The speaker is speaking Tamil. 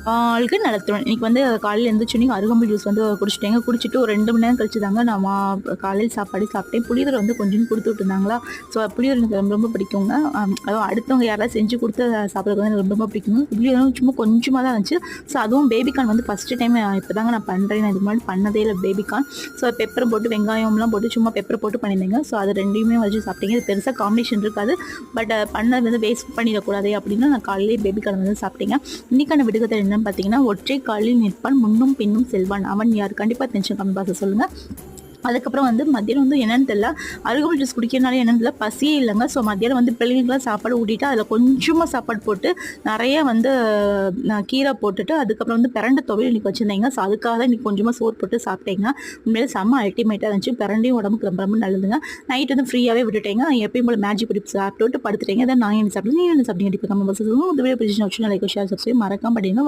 வாழ்க நலத்துடன். இன்னைக்கு வந்து காலையில எந்திரிச்சோனே அருகம்புல் ஜூஸ் வந்து குடிச்சிட்டேங்க. குடிச்சிட்டு ஒரு 2 மணி நேரம் கழிச்சு தாங்க நான் காலையில் சாப்பாடு சாப்பிட்டேன். புளியோதரை வந்து கொஞ்சோண்டு குடுத்து விட்டுருந்தாங்களா, ஸோ புளியோதரை எனக்கு ரொம்ப ரொம்ப பிடிக்குங்க. அதுவும் அடுத்தவங்க யாராவது செஞ்சு கொடுத்து சாப்பிட்றது வந்து எனக்கு ரொம்ப ரொம்ப பிடிக்குங்க. புளியோதரை சும்மா கொஞ்சமாக தான் இருந்துச்சு. ஸோ அதுவும் பேபிகார்ன் வந்து ஃபஸ்ட்டு டைம் இப்போ தாங்க நான் பண்ணுறேன். நான் இதுக்கு முன்னாடி பண்ணதே இல்லை பேபிகார்ன். ஸோ பெப்பர் போட்டு வெங்காயம்லாம் போட்டு சும்மா பெப்பர் போட்டு பண்ணியிருந்தேங்க. ஸோ அது 2யுமே வச்சு சாப்பிட்டீங்க. இது பெருசாக காம்பினேஷன் இருக்காது. பட் பண்ணது வந்து வேஸ்ட் பண்ணிடக்கூடாது அப்படின்னு நான் காலையிலேயே பேபிகார்ன் வந்து சாப்பிட்டேங்க. இன்னைக்கான விடுகதை என்னன்னு பார்த்தீங்கன்னா, ஒற்றை காலில் நிற்பான் முன்னும் பின்னும் செல்வான் அவன் யார்? கண்டிப்பாக தெரிஞ்சு கமெண்ட் பாக்ஸில் சொல்லுங்கள். அதுக்கப்புறம் வந்து மத்தியானம் வந்து என்னென்னு தெரியல, அருகம்புல் ஜூஸ் குடிக்கிறனால என்னென்னு தெரியல, பசியே இல்லைங்க. ஸோ மத்தியானம் வந்து பிள்ளைங்களுக்குலாம் சாப்பாடு ஊட்டிட்டு அதில் கொஞ்சமாக சாப்பாடு போட்டு நிறைய வந்து கீரை போட்டுட்டு அதுக்கப்புறம் வந்து பிரண்டை துவையல் இன்றைக்கி வச்சுருந்தேங்க. ஸோ அதுக்காக தான் இன்றைக்கி கொஞ்சமாக சோறு போட்டு சாப்பிட்டேங்க. உண்மையிலே செம்ம அல்டிமேட்டாக இருந்துச்சு. பிரண்டையும் உடம்புக்கு ரொம்ப ரொம்ப நல்லதுங்க. நைட் வந்து ஃப்ரீயாகவே விட்டுட்டேங்க. எப்பயும் போல் மேஜிக் பிடிப்பு சாப்பிட்டு படுத்துட்டேங்க. அதான் நான் என்ன சாப்பிட்டு நீ என்ன சாப்பிட்டீங்க? கண்டிப்பாக கமெண்ட் பாக்ஸில் சொல்லுங்கள். இந்த வீடியோ பிடிச்சி லைக் ஷேர் சப்ஸ்கிரைப் மறக்காம பண்ணிடுங்க.